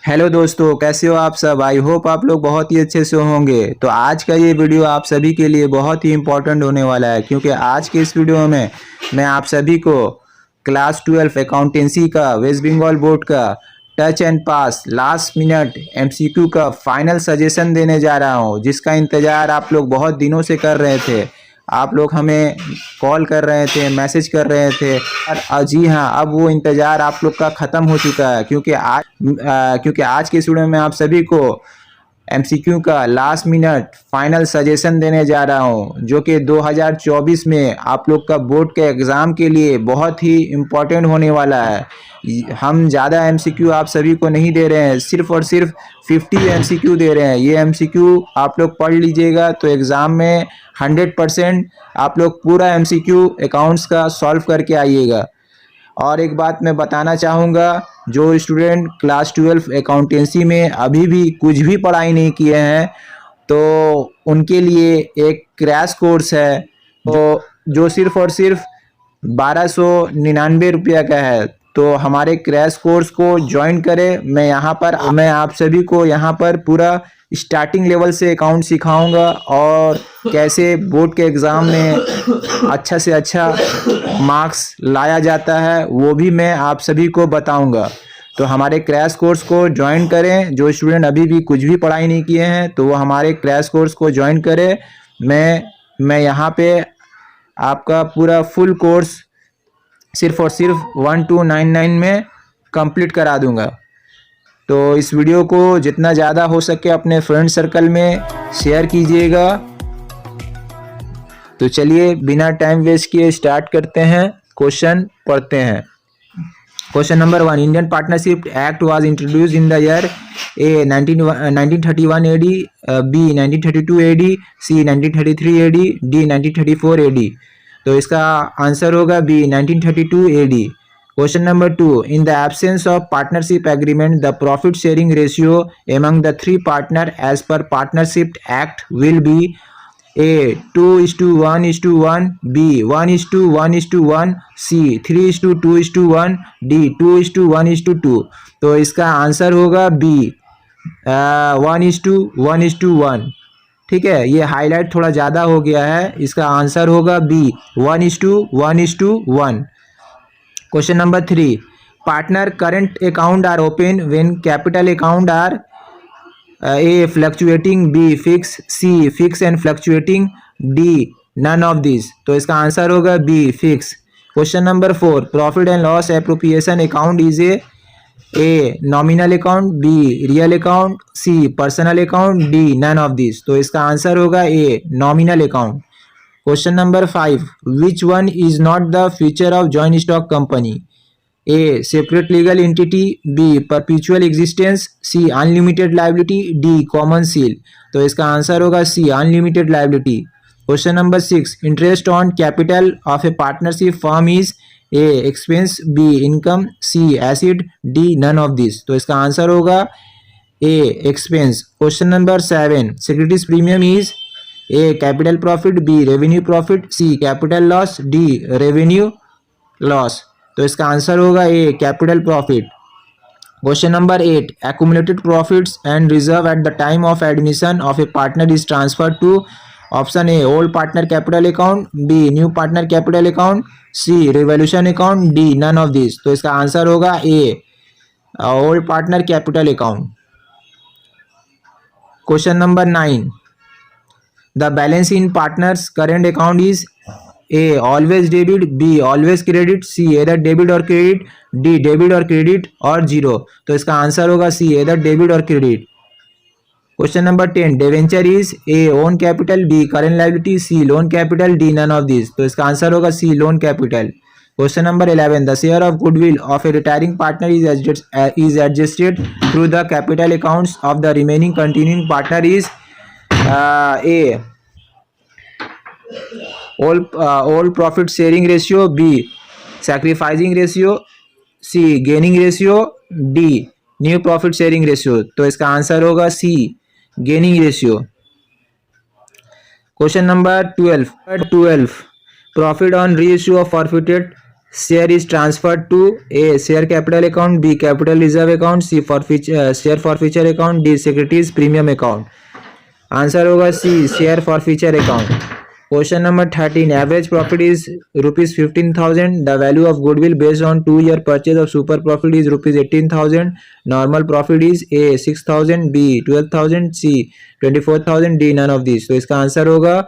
Hello दोस्तों, कैसे हो आप सब। आई होप आप लोग बहुत ही अच्छे से होंगे। तो आज का ये वीडियो आप सभी के लिए बहुत ही इम्पोर्टेंट होने वाला है, क्योंकि आज के इस वीडियो में मैं आप सभी को क्लास 12 अकाउंटेंसी का वेस्ट बंगाल बोर्ड का touch and pass last minute MCQ का फाइनल सजेशन देने जा रहा हूँ, जिसका इंतज़ार आप लोग बहुत दिनों से कर रहे थे। आप लोग हमें कॉल कर रहे थे, मैसेज कर रहे थे, और जी हाँ, अब वो इंतज़ार आप लोग का ख़त्म हो चुका है, क्योंकि आज के इस वीडियो में आप सभी को एमसीक्यू का लास्ट मिनट फाइनल सजेशन देने जा रहा हूं, जो कि 2024 में आप लोग का बोर्ड के एग्ज़ाम के लिए बहुत ही इम्पोर्टेंट होने वाला है। हम ज़्यादा एमसीक्यू आप सभी को नहीं दे रहे हैं, सिर्फ और सिर्फ 50 एमसीक्यू दे रहे हैं। ये एमसीक्यू आप लोग पढ़ लीजिएगा तो एग्ज़ाम में 100% आप लोग पूरा एमसीक्यू अकाउंट्स का सॉल्व करके आइएगा। और एक बात मैं बताना चाहूँगा, जो स्टूडेंट क्लास 12 अकाउंटेंसी में अभी भी कुछ भी पढ़ाई नहीं किए हैं, तो उनके लिए एक क्रैश कोर्स है, जो सिर्फ और सिर्फ 1299 रुपया का है। तो हमारे क्रैश कोर्स को ज्वाइन करें। मैं आप सभी को यहाँ पर पूरा स्टार्टिंग लेवल से अकाउंट सिखाऊंगा, और कैसे बोर्ड के एग्ज़ाम में अच्छा से अच्छा मार्क्स लाया जाता है वो भी मैं आप सभी को बताऊंगा। तो हमारे क्रैश कोर्स को ज्वाइन करें। जो स्टूडेंट अभी भी कुछ भी पढ़ाई नहीं किए हैं, तो वो हमारे क्रैश कोर्स को ज्वाइन करें। मैं यहाँ पे आपका पूरा फुल कोर्स सिर्फ और सिर्फ 1299 में कंप्लीट करा दूंगा। तो इस वीडियो को जितना ज़्यादा हो सके अपने फ्रेंड सर्कल में शेयर कीजिएगा। तो चलिए बिना टाइम वेस्ट किए स्टार्ट करते हैं, क्वेश्चन पढ़ते हैं। Question number 1, Indian partnership act was introduce in the year A 1931 AD, B 1932 AD, C 1933 AD, D 1934 AD. तो इसका आंसर होगा B 1932 AD. Question number 2. In the absence of partnership agreement, the profit sharing ratio among the three partners as per Partnership Act will be A 2:1:1, B 1:1:1, C 3:2:1, D 2:1:2। तो इसका answer होगा B 1:1:1। ठीक है, ये highlight थोड़ा ज़्यादा हो गया है। इसका आंसर होगा B 1:1:1। Question number 3. Partner current account are open when capital account are A fluctuating, B fixed, C fixed and fluctuating, D none of these। तो इसका आंसर होगा B fixed। Question number 4. Profit and loss appropriation account is A nominal account, B real account, C personal account, D none of these। तो इसका answer होगा A nominal account। Question number 5. Which one is not the feature of joint stock company? A separate legal entity, B perpetual existence, C unlimited liability, D common seal। तो इसका answer होगा C unlimited liability। Question number 6. Interest on capital of a partnership firm is A expense, B income, C asset, D none of these। तो इसका answer होगा A expense। Question number 7. Securities premium is A capital profit, B revenue profit, C capital loss, D revenue loss। तो इसका answer होगा A capital profit। Question number 8. Accumulated profits and reserve at the time of admission of a partner is transferred to option A old partner capital account, B new partner capital account, C revolution account, D none of these। तो इसका answer होगा A old partner capital account। Question number 9. The balance in partner's current account is A always debit, B always credit, C either debit or credit, D debit or credit और zero। तो इसका answer होगा C either debit or credit। Question number 10. Debenture is A own capital, B current liability, C loan capital, D none of these। तो इसका answer होगा C loan capital। Question number 11. The share of goodwill of a retiring partner is adjusted through the capital accounts of the remaining continuing partner is A all profit sharing ratio, B sacrificing ratio, C gaining ratio, D new profit sharing ratio। तो इसका answer होगा C gaining ratio। Question number 12. Profit on reissue of forfeited share is transferred to A share capital account, B capital reserve account, C share forfeiture account, D securities premium account. Answer होगा C share forfeiture account. Question number 13. Average profit is ₹15,000. The value of goodwill based on 2 year purchase of super profit is ₹18,000. Normal profit is A 6,000, B 12,000, C 24,000, D none of this. तो इसका answer होगा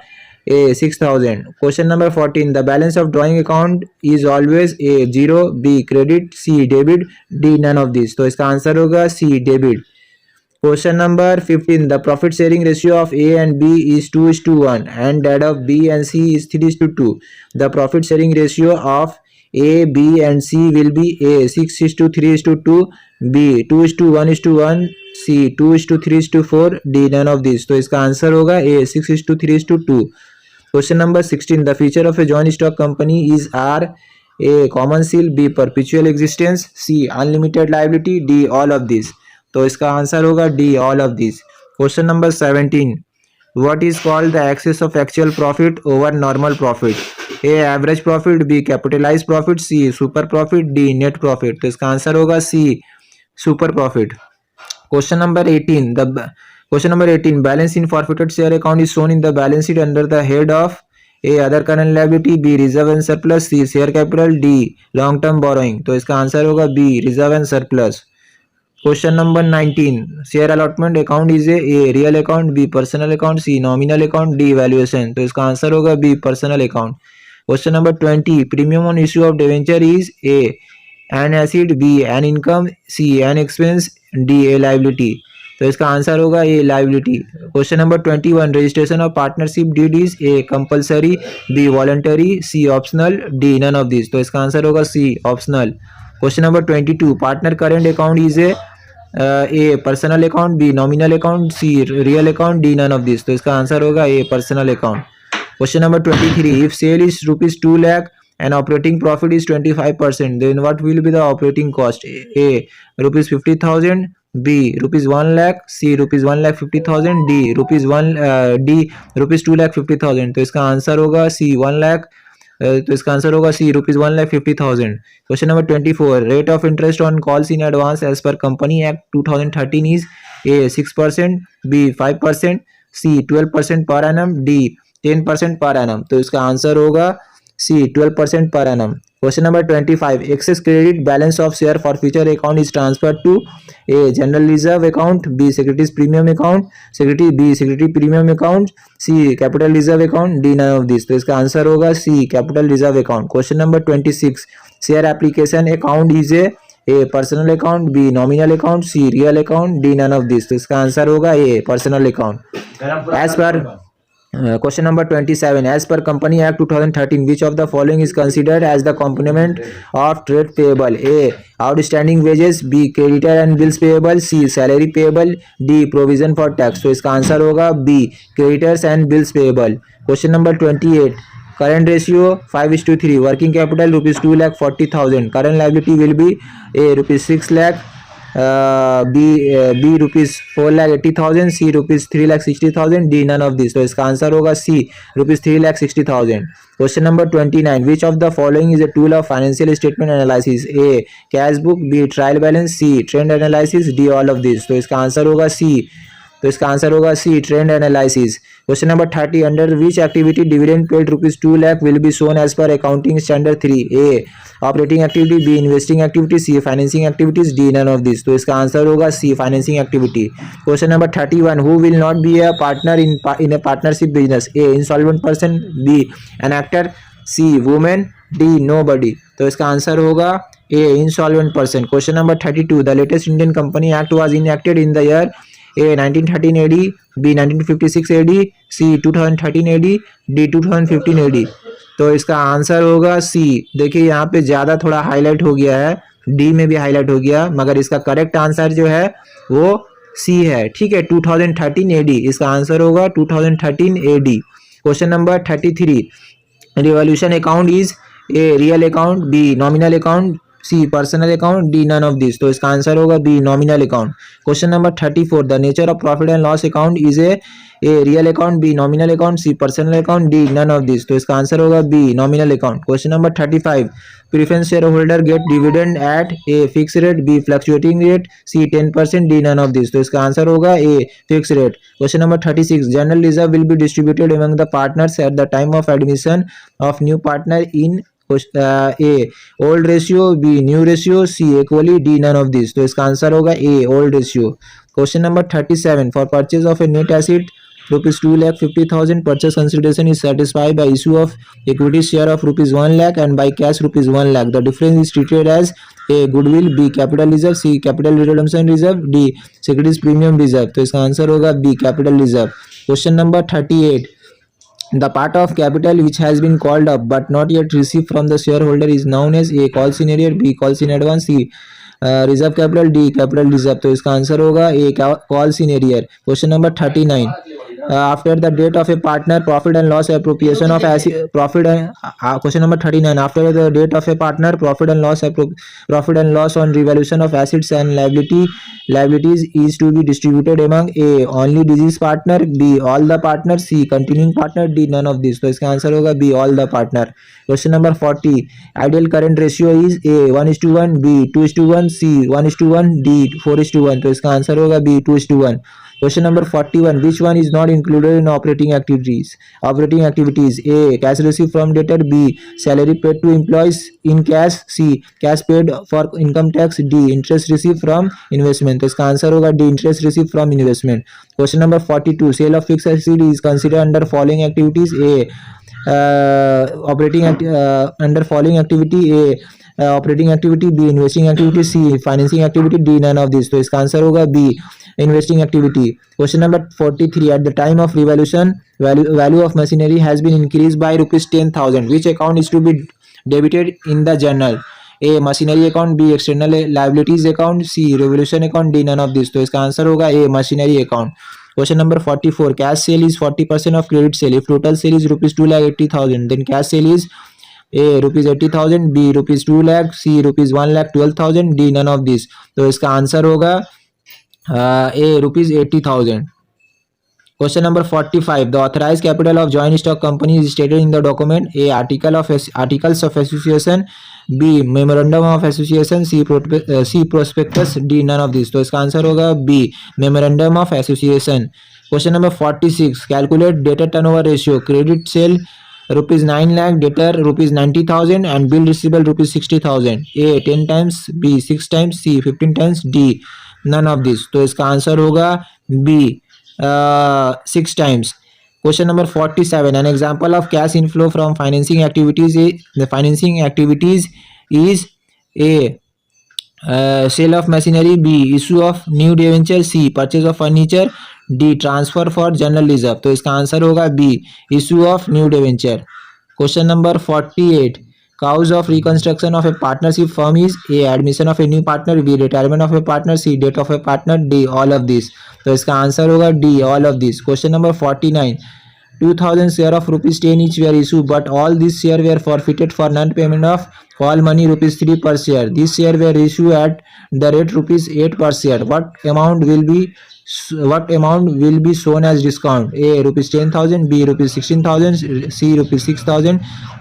A 6,000. Question number 14. The balance of drawing account is always A 0, B credit, C debit, D none of this. तो इसका answer होगा सी debit. Question number 15. The profit sharing ratio of A and B is 2:1 and that of B and C is 3:2. The profit sharing ratio of A, B and C will be A 6:3:2, B 2:1:1, C 2:3:4, D none of these. तो इसका answer होगा A 6:3:2. Question number 16. The feature of a joint stock company is R. A common seal, B perpetual existence, C unlimited liability, D all of these. तो इसका answer होगा D all of this. Question number 17. What is called the excess of actual profit over normal profit? A average profit, B capitalise profit, C super profit, D net profit. तो इसका answer होगा C super profit. Question number 18. Balance in forfeited share account is shown in the balance sheet under the head of A other current liability, B reserve and surplus, C share capital, D long term borrowing. तो इसका answer होगा B reserve and surplus. Question number 19. Share allotment account is A real account, B personal account, C nominal account, D valuation. तो इसका answer होगा B personal account. Question number 20. Premium on issue of debenture is A an asset, B an income, C an expense, D a liability. तो इसका answer होगा a liability. Question number 21. Registration of partnership deed is A compulsory, B voluntary, C optional, D none of this. तो इसका answer होगा C optional. Question number 22. Partner current account is A personal account, B nominal account, C real account, D none of this. तो इसका answer होगा A personal account. Question number 23. If sale is ₹2 lakh and operating profit is 25%, then what will be the operating cost? A ₹50,000, B ₹1 lakh, C ₹1,50,000, D ₹2,50,000. तो इसका answer होगा सी 1 लाख. तो इसका answer होगा C ₹1,50,000. Question number 24. Rate of interest on calls in advance as per company act 2013 is A 6%, B 5%, C 12% per annum, D 10% per annum. तो इसका answer होगा सी 12% per annum. Question number 25. Excess credit balance of share forfeiture account is transferred to A general reserve account, B securities premium account, security premium account, C capital reserve account, D none of these. तो इसका answer होगा C capital reserve account. Question number 26. Share application account is A personal account, B nominal account, C real account, D none of these. तो इसका answer होगा A personal account. As per question number 27. As per Company Act 2013, which of the following is considered as the complement of trade payable? A outstanding wages, B creditor and bills payable, C salary payable, D provision for tax. तो इसका answer होगा B creditors and bills payable. Question number 28. Current ratio 5:3. Working capital ₹2,40,000. Current liability will be A ₹6 lakh, B ₹4,80,000, C ₹3,60,000, D none of this. तो इसका answer होगा C ₹3,60,000. Question number 29. Which of the following is a tool of financial statement analysis? A cash book, B trial balance, C trend analysis, D all of this. तो इसका answer होगा C. तो इसका answer होगा C trend analysis. Question number 30. Under which activity dividend paid ₹2 lakh will be shown as per accounting standard 3? A operating activity, B investing activity, C financing activities, D none of this. तो इसका answer होगा C financing activity. Question number 31. Who will not be a partner in a partnership business? A insolvent person, B an actor, C women, D nobody. तो इसका answer होगा A insolvent person. Question number 32. The latest Indian company act was enacted in the year A 1913 AD, B 1956 AD, C 2013 AD, D 2015 AD. तो इसका answer होगा C. देखिए यहाँ पे ज़्यादा थोड़ा हाईलाइट हो गया है, D में भी हाईलाइट हो गया, मगर इसका करेक्ट आंसर जो है वो C है. ठीक है, 2013 AD इसका आंसर होगा 2013 AD. Question number 33. Revolution account is A real account, B nominal account, C personal account, D none of this. तो इसका आंसर होगा B nominal account. Question number 34, the nature of profit and loss account is A real account, B nominal account, C personal account, D none of this. तो इसका answer होगा B nominal account. Question number 35, preference share holder get dividend eight A fix rate, B fluctuating rate, C 10%, D none of this. तो इसका answer होगा A fix rate. Question number 36, general reserve will be distributed among the partners at the time of admission of new partner in A old ratio, B new ratio, C equally, D none of this. तो इसका answer होगा A old ratio. Question number 37, for purchase of a net asset rupees 2,50,000, purchase consideration is satisfied by issue of equity share of rupees 1 lakh and by cash rupees 1 lakh. The difference is treated as a goodwill, B capital reserve, C capital redemption reserve, D securities premium reserve. तो इसका answer होगा B capital reserve. Question number 38, the part of capital which has been called up but not yet received from the shareholder is known as A calls in arrear, B calls in advance, C reserve capital, D capital reserve. तो इसका answer होगा A calls in arrear. Question number 39, after the date of a partner profit and loss appropriation of profit and question number 39, after the date of a partner profit and loss on revaluation of assets and liabilities is to be distributed among A only deceased partner, B all the partner, C continuing partner, D none of this। तो इसका answer होगा B all the partner। Question number 40, ideal current ratio is A 1:1, B 2:1, C 1:1, D 4:1। तो इसका answer होगा B 2:1। Question number 41, which one is not included in operating activities? A cash received from debtor, B salary paid to employees in cash, C cash paid for income tax, D interest received from investment। तो इसका answer होगा D interest received from investment। Question number 42, sale of fixed asset is considered under following activities, A under following activity, A operating activity, B investing activity, C financing activity, D none of this। तो इसका answer होगा B investing activity। Question number 43, at the time of revaluation value of machinery has been increased by rupees 10,000, which account is to be debited in the journal? A machinery account, B external liabilities account, C revaluation account, D none of this। तो इसका answer होगा A machinery account। Question number 44, cash sale is 40% of credit sale if total sale is rupees 2,80,000, then cash sale is A rupees 80,000, B rupees 2 lakh, C rupees 1,12,000, D none of this। तो इसका answer होगा A rupees 80,000। Question number 45, the authorized capital of joint stock company is stated in the document, A articles of association, B memorandum of association, C prospectus, D none of this। तो इसका answer होगा B memorandum of association। Question number 46, calculate debtor turnover ratio, credit sale rupees 9 lakh, debtor rupees 90,000 and bill receivable rupees 60,000। A 10 times, B 6 times, C 15 times, D none of this। तो इसका answer होगा B 6 times। Question number 47, an example of cash inflow from financing activities is A sale of machinery, B issue of new debenture, C purchase of furniture, D transfer for general reserve। तो इसका answer होगा B issue of new debenture। Question number 48, cause of reconstruction of a partnership firm is A admission of a new partner, B retirement of a partner, C death of a partner, D all of this। तो इसका answer होगा D all of this। Question number 49, 2,000 share of rupees 10 each were issued, but all these share were forfeited for non-payment of call money rupees 3 per share. These share were issued at the rate rupees 8 per share. What amount will be shown as discount? A rupees 10,000, B rupees 16,000, C rupees 6,000,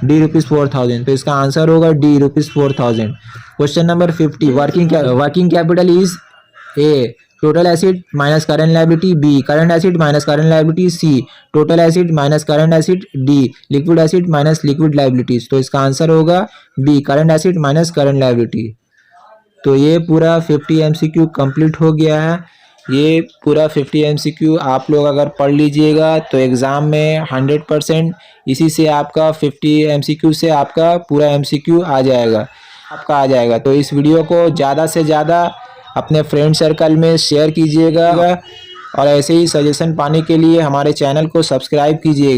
D rupees 4,000। तो इसका answer होगा D rupees 4,000। Question number 50, working capital is A total asset minus current liability, B current asset minus current liability, C total asset minus current asset, D liquid asset minus liquid liabilities। तो इसका answer होगा B current asset minus current liability। तो ये पूरा 50 MCQ complete हो गया है। ये पूरा 50 MCQ आप लोग अगर पढ़ लीजिएगा तो एग्ज़ाम में 100% इसी से आपका 50 MCQ से आपका पूरा MCQ आ जाएगा। तो इस वीडियो को ज़्यादा से ज़्यादा अपने फ्रेंड सर्कल में शेयर कीजिएगा और ऐसे ही सजेशन पाने के लिए हमारे चैनल को सब्सक्राइब कीजिएगा।